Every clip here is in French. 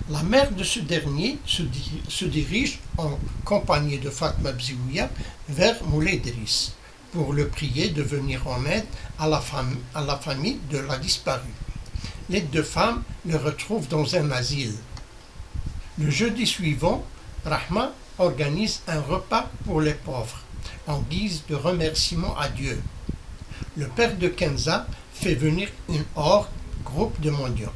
La mère de ce dernier se dirige en compagnie de Fatma Bziouya vers Moulay Idriss pour le prier de venir en aide à la famille de la disparue. Les deux femmes le retrouvent dans un asile. Le jeudi suivant, Rahma organise un repas pour les pauvres, en guise de remerciement à Dieu. Le père de Kenza fait venir une horde, groupe de mendiants.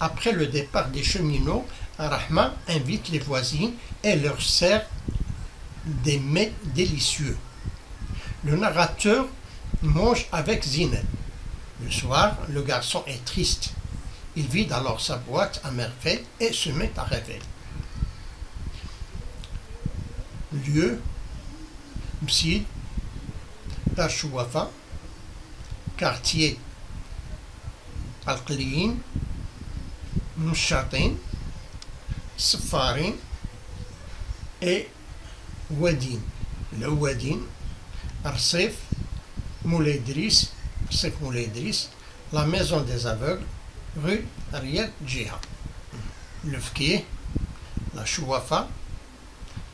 Après le départ des cheminots, Rahma invite les voisines et leur sert des mets délicieux. Le narrateur mange avec Zineb. Le soir, le garçon est triste. Il vide alors sa boîte à merveille et se met à rêver. Lieu, Msid, Tachouafa, quartier Al-Qliyin, Mchatin, Safarin et Wadin. Le Wadin, Arsif, Moulay Idriss, la maison des aveugles, rue Ariel Djiha. Le Fkih, la Chouafa,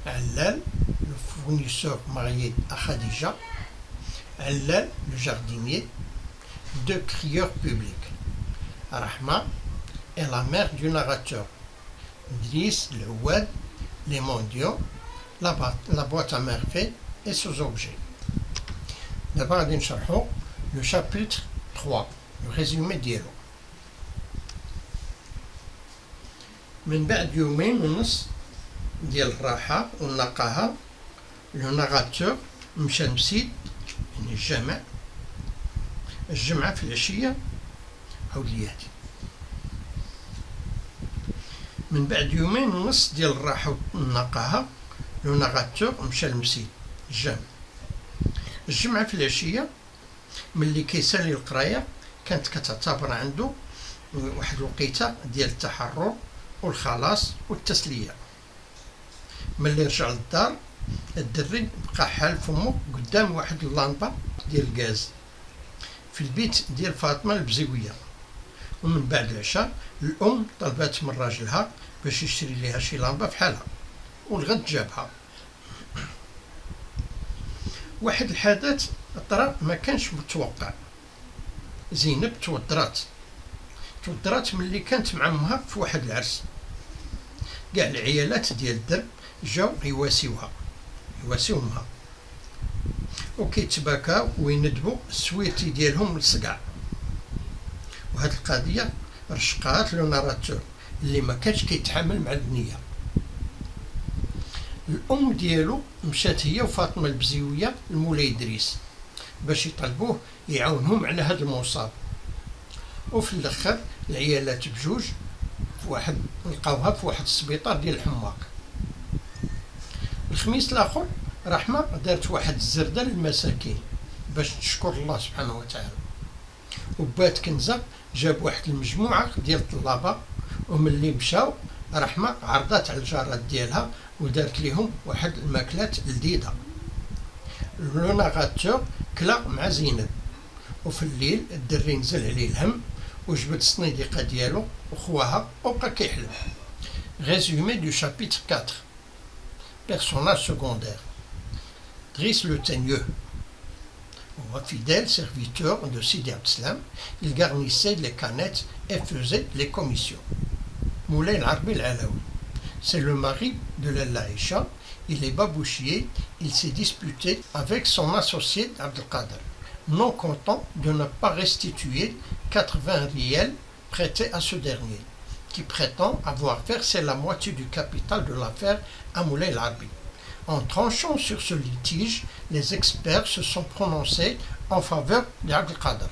Allal, le fournisseur marié à Khadija, Allal, le jardinier, deux crieurs publics. Rahma est la mère du narrateur. Idriss, le Wad, les mendiants, la boîte à merveille et ses objets. D'abord, le chapitre 3, le résumé ديالو. من بعد يومين ونص ديال الراحة والنقاهة لو ناراتور مشى لمسيد يعني الجمعة في العشية عاود لي هادي. من بعد يومين ونص ديال الراحة والنقاهة لو ناراتور مشى لمسيد الجمعة في العشية ملي كيسالي القراية كانت كتعتبر عنده واحد الوقيته ديال التحرر والخلاص والتسلية. ملي رجع للدار الدري بقى حال فمو قدام واحد اللامبة ديال الغاز في البيت ديال فاطمة البزيوية. ومن بعد العشاء الأم طلبات من راجلها باش يشري ليها شي لامبة بحالها والغد جابها. واحد الحدث طرا ما كانش متوقع. زينب توضرات ملي كانت مع امها في واحد العرس. كاع العيالات ديال الدرب جاو يواسيو امها وكيتباكاو ويندبوا السويتي ديالهم للصقع. وهاد القضيه رشقات لو ناراتور اللي ما كانش كيتحمل مع البنيه. الام ديالو مشات هي وفاطمه البزيويه لمولاي ادريس باش يطلبوه يعاونهم على هذا المصاب. وفي الاخر العيالات بجوج لقاوها في واحد السبيطار ديال الحماق. الخميس الاخر رحمه دارت واحد الزرده للمساكين باش تشكر الله سبحانه وتعالى. وبات كنزه جاب واحد المجموعه ديال الطلابه وملي مشاو رحمه عرضات على الجارات ديالها ودارت ليهم واحد الماكلات لذيذه. لو ناراتور كلا مع زينب وفي الليل الدري نزل عليه الهم وجبد الصنيديقه ديالو وخواها وبقى كيحلم. Résumé du chapitre 4. Personnage secondaire. Driss le Teigneux. Fidèle serviteur de Sidi Abdeslam, il garnissait les canettes et faisait les commissions. Moulay Al-Arbi Al-Alaoui. C'est le mari de Lalla Aïcha. Il est babouchier. Il s'est disputé avec son associé Abdelkader, non content de ne pas restituer 80 riels prêtés à ce dernier, qui prétend avoir versé la moitié du capital de l'affaire à Moulay Al-Arbi. En tranchant sur ce litige, les experts se sont prononcés en faveur d'Abdelkader.